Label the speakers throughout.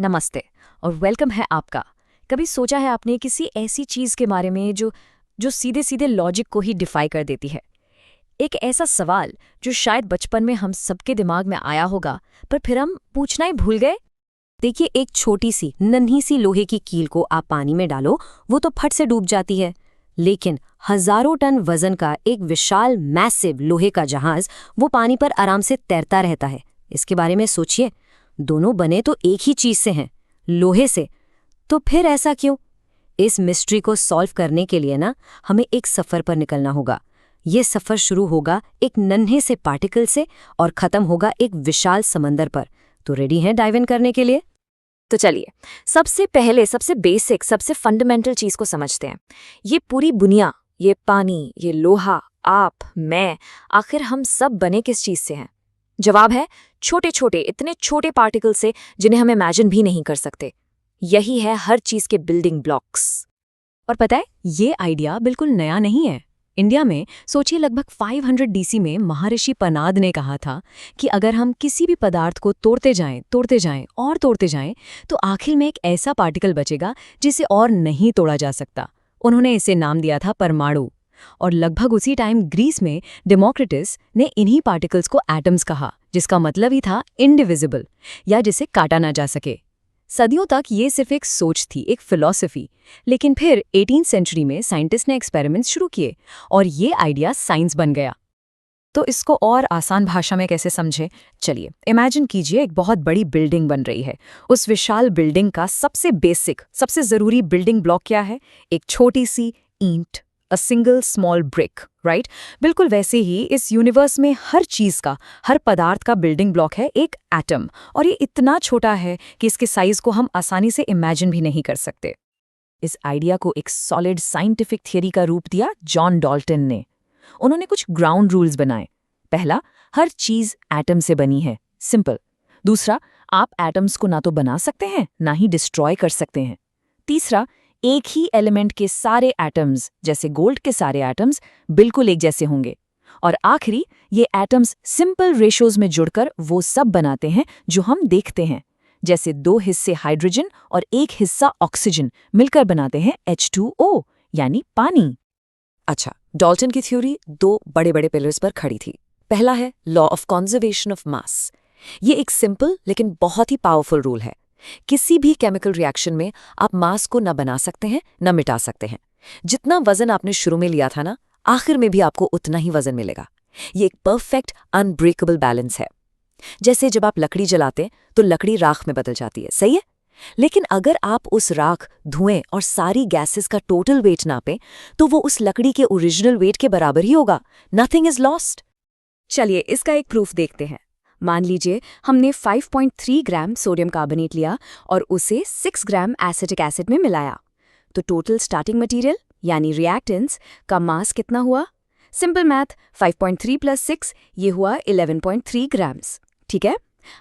Speaker 1: नमस्ते और वेलकम है आपका। कभी सोचा है आपने किसी ऐसी चीज़ के बारे में जो जो सीधे सीधे लॉजिक को ही डिफाई कर देती है? एक ऐसा सवाल जो शायद बचपन में हम सबके दिमाग में आया होगा, पर फिर हम पूछना ही भूल गए।
Speaker 2: देखिए, एक छोटी सी नन्ही सी लोहे की कील को आप पानी में डालो, वो तो फट से डूब जाती है। लेकिन हजारों टन वजन का एक विशाल मैसिव लोहे का जहाज वो पानी पर आराम से तैरता रहता है। इसके बारे में सोचिए, दोनों बने तो एक ही चीज से हैं, लोहे से। तो फिर ऐसा क्यों? इस मिस्ट्री को सॉल्व करने के लिए ना हमें एक सफर पर निकलना होगा। ये सफर शुरू होगा एक नन्हे से पार्टिकल से और खत्म होगा एक विशाल समंदर पर। तो रेडी हैं डाइव इन करने के लिए?
Speaker 1: तो चलिए, सबसे पहले सबसे बेसिक सबसे फंडामेंटल चीज़ को समझते हैं। ये पूरी दुनिया, ये पानी, ये लोहा, आप, मैं, आखिर हम सब बने किस चीज़ से हैं? जवाब है छोटे छोटे, इतने छोटे पार्टिकल से जिन्हें हम इमेजिन भी नहीं कर सकते। यही है हर चीज़ के बिल्डिंग ब्लॉक्स।
Speaker 2: और पता है, ये आइडिया बिल्कुल नया नहीं है। इंडिया में सोचिए, लगभग 500 डीसी में महर्षि पनाद ने कहा था कि अगर हम किसी भी पदार्थ को तोड़ते जाएं और तोड़ते जाएं, तो आखिर में एक ऐसा पार्टिकल बचेगा जिसे और नहीं तोड़ा जा सकता। उन्होंने इसे नाम दिया था परमाणु। और लगभग उसी टाइम ग्रीस में डेमोक्रिटस ने इन्हीं पार्टिकल्स को एटम्स कहा, जिसका मतलब ही था इनडिविजिबल, या जिसे काटा ना जा सके। सदियों तक ये सिर्फ एक सोच थी, एक फिलॉसफी। लेकिन फिर 18वीं सेंचुरी में साइंटिस्ट ने एक्सपेरिमेंट्स शुरू किए और ये आइडिया साइंस बन गया। तो इसको और आसान भाषा में कैसे समझे? चलिए, इमेजिन कीजिए एक बहुत बड़ी बिल्डिंग बन रही है। उस विशाल बिल्डिंग का सबसे बेसिक, सबसे ज़रूरी बिल्डिंग ब्लॉक क्या है? एक छोटी सी ईंट, a single small brick, right? बिल्कुल वैसे ही इस यूनिवर्स में हर चीज़ का, हर पदार्थ का बिल्डिंग ब्लॉक है एक एटम। और ये इतना छोटा है कि इसके साइज को हम आसानी से इमेजिन भी नहीं कर सकते। इस आइडिया को एक सॉलिड साइंटिफिक थियरी का रूप दिया जॉन डाल्टन ने। उन्होंने कुछ ग्राउंड रूल्स बनाए। पहला, हर चीज एटम से बनी है, सिंपल। दूसरा, आप एटम्स को ना तो बना सकते हैं, ना ही डिस्ट्रॉय कर सकते हैं। तीसरा, एक ही एलिमेंट के सारे एटम्स, जैसे गोल्ड के सारे एटम्स, बिल्कुल एक जैसे होंगे। और आखिरी, ये एटम्स सिंपल रेशोज में जुड़कर वो सब बनाते हैं जो हम देखते हैं, जैसे 2 हिस्से हाइड्रोजन और 1 हिस्सा ऑक्सीजन मिलकर बनाते हैं H2O, यानी पानी। अच्छा, डाल्टन की थ्योरी 2 बड़े बड़े पिलर्स पर खड़ी थी। पहला है law of conservation of mass. ये एक सिंपल लेकिन बहुत ही पावरफुल रूल है। किसी भी केमिकल रिएक्शन में आप मास को न बना सकते हैं न मिटा सकते हैं। जितना वजन आपने शुरू में लिया था ना, आखिर में भी आपको उतना ही वजन मिलेगा। ये एक परफेक्ट अनब्रेकेबल बैलेंस है। जैसे जब आप लकड़ी जलाते हैं तो लकड़ी राख में बदल जाती है, सही है? लेकिन अगर आप उस राख, धुएं और सारी गैसेस का टोटल वेट नापें, तो वो उस लकड़ी के ओरिजिनल वेट के बराबर ही होगा। Nothing is lost.
Speaker 1: चलिए, इसका एक प्रूफ देखते हैं। मान लीजिए हमने 5.3 ग्राम सोडियम कार्बोनेट लिया और उसे 6 ग्राम एसिटिक एसिड में मिलाया। तो टोटल स्टार्टिंग मटेरियल यानी रिएक्टेंट्स का मास कितना हुआ? सिंपल मैथ, 5.3 + 6, ये हुआ 11.3 ग्राम्स। ठीक है,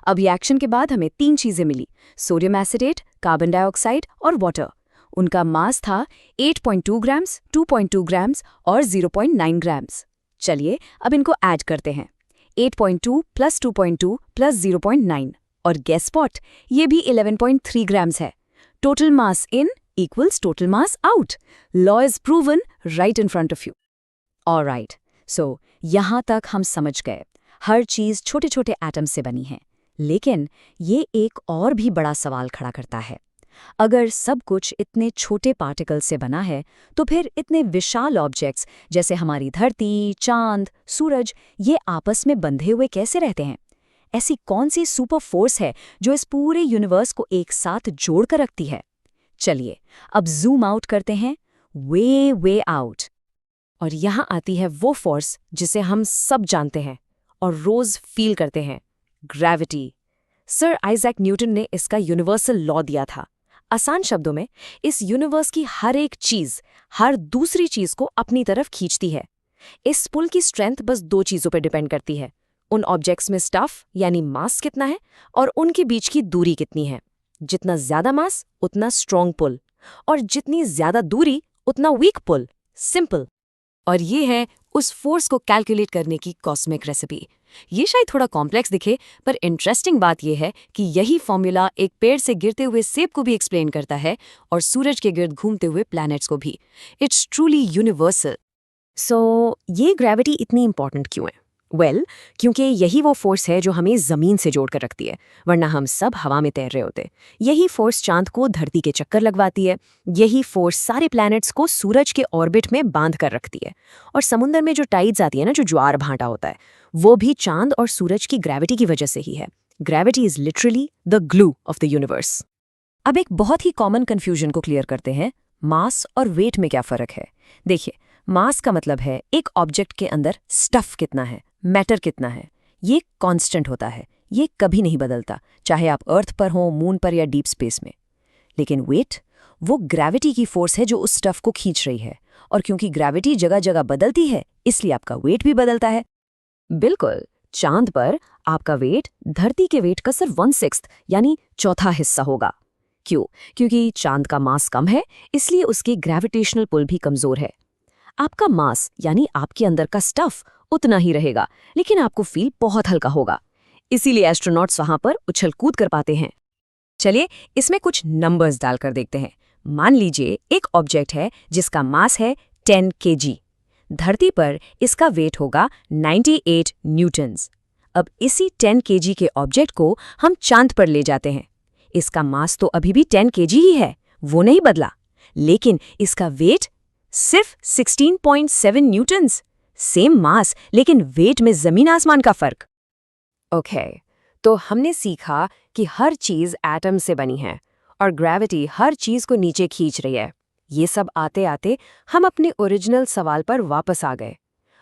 Speaker 1: अब रिएक्शन के बाद हमें 3 चीज़ें मिली, सोडियम एसिटेट, कार्बन डाइऑक्साइड और वाटर। उनका मास था 8.2 ग्राम्स, 2.2 ग्राम्स और 0.9 ग्राम्स। चलिए अब इनको ऐड करते हैं, 8.2 + 2.2 + 0.9, और गेस व्हाट, ये भी 11.3 ग्राम्स है। Total mass in equals total mass out. Law is proven right in front of you. Alright, so यहाँ तक हम समझ गए, हर चीज़ छोटे छोटे एटम से बनी है। लेकिन ये एक और भी बड़ा सवाल खड़ा करता है। अगर सब कुछ इतने छोटे पार्टिकल से बना है, तो फिर इतने विशाल ऑब्जेक्ट्स जैसे हमारी धरती, चांद, सूरज, ये आपस में बंधे हुए कैसे रहते हैं? ऐसी कौन सी सुपर फोर्स है जो इस पूरे यूनिवर्स को एक साथ जोड़कर रखती है? चलिए अब जूम आउट करते हैं, वे वे आउट। और यहाँ आती है वो फोर्स जिसे हम सब जानते हैं और रोज फील करते हैं, ग्रेविटी। सर आइजैक न्यूटन ने इसका यूनिवर्सल लॉ दिया था। आसान शब्दों में, इस यूनिवर्स की हर एक चीज हर दूसरी चीज को अपनी तरफ खींचती है। इस पुल की स्ट्रेंथ बस 2 चीजों पर डिपेंड करती है, उन ऑब्जेक्ट्स में स्टफ यानी मास कितना है और उनके बीच की दूरी कितनी है। जितना ज्यादा मास उतना स्ट्रॉन्ग पुल, और जितनी ज्यादा दूरी उतना वीक पुल। सिंपल। और ये है उस फोर्स को कैलकुलेट करने की कॉस्मिक रेसिपी। ये शायद थोड़ा कॉम्प्लेक्स दिखे, पर इंटरेस्टिंग बात यह है कि यही फॉर्मूला एक पेड़ से गिरते हुए सेब को भी एक्सप्लेन करता है और सूरज के गिर्द घूमते हुए प्लैनेट्स को भी। It's truly universal.
Speaker 2: सो ये ग्रेविटी इतनी इंपॉर्टेंट क्यों है? वेल, क्योंकि यही वो फोर्स है जो हमें ज़मीन से जोड़ कर रखती है, वरना हम सब हवा में तैर रहे होते। यही फोर्स चांद को धरती के चक्कर लगवाती है, यही फोर्स सारे प्लैनेट्स को सूरज के ऑर्बिट में बांध कर रखती है। और समुद्र में जो टाइड्स आती है ना, जो ज्वार भांटा होता है, वो भी चांद और सूरज की ग्रेविटी की वजह से ही है। Gravity is literally the glue of the universe. अब एक बहुत ही कॉमन कन्फ्यूजन को क्लियर करते हैं, मास और वेट में क्या फ़र्क है। देखिए, मास का मतलब है एक ऑब्जेक्ट के अंदर स्टफ कितना है, मैटर कितना है। ये कांस्टेंट होता है, ये कभी नहीं बदलता, चाहे आप अर्थ पर हो, मून पर या डीप स्पेस में। लेकिन वेट, वो ग्रेविटी की फोर्स है जो उस स्टफ को खींच रही है, और क्योंकि ग्रेविटी जगह जगह बदलती है, इसलिए आपका वेट भी बदलता है। बिल्कुल, चांद पर आपका वेट धरती के वेट का सिर्फ 1/6 यानी चौथा हिस्सा होगा। क्यों? क्योंकि चांद का मास कम है, इसलिए उसकी ग्रेविटेशनल पुल भी कमजोर है। आपका मास यानी आपके अंदर का स्टफ उतना ही रहेगा, लेकिन आपको फील बहुत हल्का होगा। इसीलिए एस्ट्रोनॉट्स वहां पर उछल कूद कर पाते हैं। चलिए, इसमें कुछ नंबर्स डालकर देखते हैं। मान लीजिए एक ऑब्जेक्ट है जिसका मास है 10 kg। धरती पर इसका वेट होगा 98 न्यूटन्स। अब इसी 10 kg के ऑब्जेक्ट को हम चांद पर ले जाते हैं। इसका मास तो अभी भी 10 kg ही है, वो नहीं बदला, लेकिन इसका वेट सिर्फ 16.7 न्यूटन्स। सेम मास, लेकिन वेट में जमीन आसमान का फर्क। ओके, तो हमने सीखा कि हर चीज एटम से बनी है और ग्रेविटी हर चीज को नीचे खींच रही है। ये सब आते आते हम अपने ओरिजिनल सवाल पर वापस आ गए।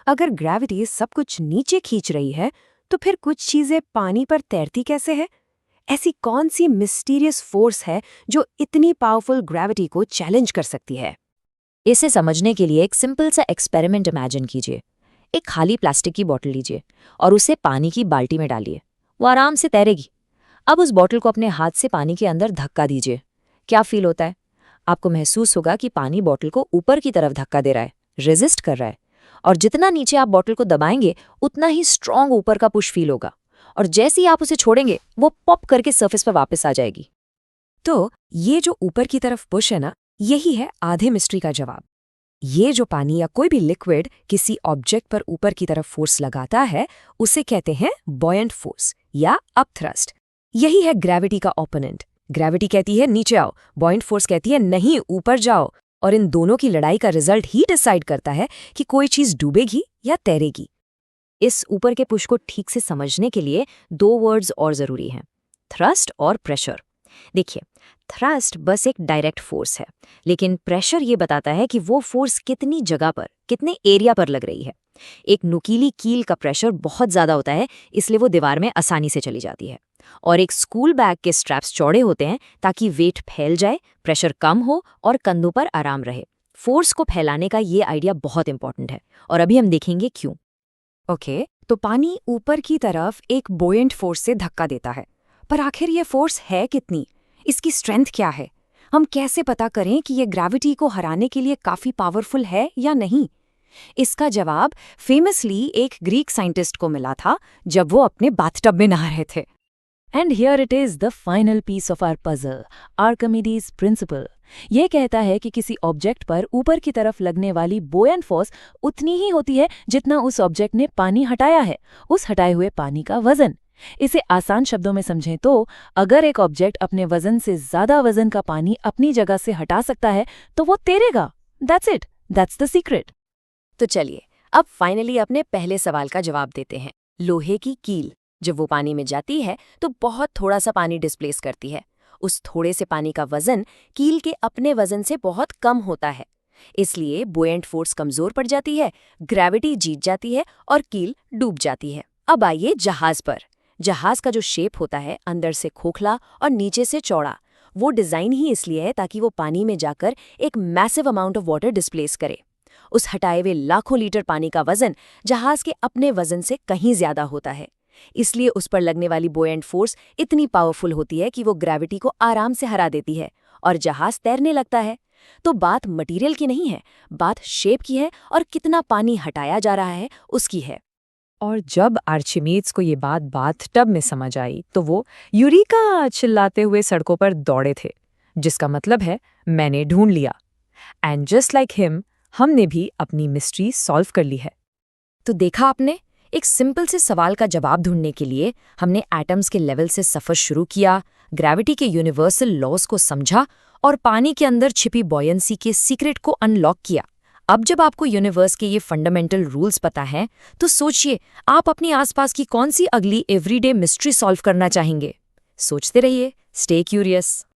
Speaker 2: अगर ग्रेविटी सब कुछ नीचे खींच रही है, तो फिर कुछ चीजें पानी पर तैरती कैसे है? ऐसी कौन सी मिस्टीरियस फोर्स है जो इतनी पावरफुल ग्रेविटी को चैलेंज कर सकती है?
Speaker 1: इसे समझने के लिए एक सिंपल सा एक्सपेरिमेंट इमेजिन कीजिए। एक खाली प्लास्टिक की बोतल लीजिए और उसे पानी की बाल्टी में डालिए। वो आराम से तैरेगी। अब उस बोतल को अपने हाथ से पानी के अंदर धक्का दीजिए। क्या फील होता है? आपको महसूस होगा कि पानी बोतल को ऊपर की तरफ धक्का दे रहा है, रेजिस्ट कर रहा है। और जितना नीचे आप बोतल को दबाएंगे, उतना ही स्ट्रॉन्ग ऊपर का पुश फील होगा। और जैसे ही आप उसे छोड़ेंगे, वो पॉप करके सरफेस पर वापस आ जाएगी। तो ये जो ऊपर की तरफ पुश है ना, यही है आधे मिस्ट्री का जवाब। ये जो पानी या कोई भी लिक्विड किसी ऑब्जेक्ट पर ऊपर की तरफ फोर्स लगाता है, उसे कहते हैं बॉयंट फोर्स या अपथ्रस्ट। यही है ग्रेविटी का ओपोनेंट। ग्रेविटी कहती है नीचे आओ, बॉयंट फोर्स कहती है नहीं, ऊपर जाओ। और इन दोनों की लड़ाई का रिजल्ट ही डिसाइड करता है कि कोई चीज डूबेगी या तैरेगी। इस ऊपर के पुश को ठीक से समझने के लिए 2 वर्ड्स और जरूरी हैं, थ्रस्ट और प्रेशर। देखिए, थ्रस्ट बस एक डायरेक्ट फोर्स है, लेकिन प्रेशर ये बताता है कि वो फोर्स कितनी जगह पर, कितने एरिया पर लग रही है। एक नुकीली कील का प्रेशर बहुत ज़्यादा होता है, इसलिए वो दीवार में आसानी से चली जाती है। और एक स्कूल बैग के स्ट्रैप्स चौड़े होते हैं ताकि वेट फैल जाए, प्रेशर कम हो और कंधों पर आराम रहे। फोर्स को फैलाने का ये आइडिया बहुत इंपॉर्टेंट है, और अभी हम देखेंगे क्यों। ओके, तो पानी ऊपर की तरफ एक बोयेंट फोर्स से धक्का देता है, पर आखिर ये फोर्स है कितनी? इसकी स्ट्रेंथ क्या है? हम कैसे पता करें कि ये ग्रेविटी को हराने के लिए काफी पावरफुल है या नहीं? इसका जवाब फेमसली एक ग्रीक साइंटिस्ट को मिला था जब वो अपने बाथटब में नहा रहे थे। And here it is the final piece of our puzzle, Archimedes principle. ये कहता है कि किसी ऑब्जेक्ट पर ऊपर की तरफ लगने वाली बोयंट फोर्स उतनी ही होती है जितना उस ऑब्जेक्ट ने पानी हटाया है, उस हटाए हुए पानी का वजन। इसे आसान शब्दों में समझें तो, अगर एक ऑब्जेक्ट अपने वजन से ज्यादा वजन का पानी अपनी जगह से हटा सकता है, तो वो तैरेगा। That's it, that's the secret. तो चलिए, अब फाइनली अपने पहले सवाल का जवाब देते हैं। लोहे की कील जब वो पानी में जाती है तो बहुत थोड़ा सा पानी डिस्प्लेस करती है। उस थोड़े से पानी का वजन कील के अपने वजन से बहुत कम होता है, इसलिए बुएंट फोर्स कमजोर पड़ जाती है, ग्रेविटी जीत जाती है और कील डूब जाती है। अब आइए जहाज पर। जहाज का जो शेप होता है, अंदर से खोखला और नीचे से चौड़ा, वो डिजाइन ही इसलिए है ताकि वो पानी में जाकर एक massive amount of water displace करे। उस हटाए हुए लाखों लीटर पानी का वजन जहाज के अपने वजन से कहीं ज्यादा होता है, इसलिए उस पर लगने वाली बुएंट फोर्स इतनी पावरफुल होती है कि वो ग्रेविटी को आराम से हरा देती है और जहाज तैरने लगता है। तो बात मटेरियल की नहीं है, बात शेप की है और कितना पानी हटाया जा रहा है उसकी है।
Speaker 3: और जब आर्चिमीड्स को ये बात बाथटब में समझ आई तो वो यूरिका चिल्लाते हुए सड़कों पर दौड़े थे, जिसका मतलब है मैंने ढूंढ लिया। एंड जस्ट लाइक हिम, हमने भी अपनी मिस्ट्री सॉल्व कर ली है।
Speaker 1: तो देखा आपने, एक सिंपल से सवाल का जवाब ढूंढने के लिए हमने एटम्स के लेवल से सफ़र शुरू किया, ग्रेविटी के यूनिवर्सल लॉज को समझा और पानी के अंदर छिपी बॉयंसी के सीक्रेट को अनलॉक किया। अब जब आपको यूनिवर्स के ये फंडामेंटल रूल्स पता हैं, तो सोचिए आप अपनी आसपास की कौन सी अगली एवरीडे मिस्ट्री सॉल्व करना चाहेंगे। सोचते रहिए, स्टे क्यूरियस।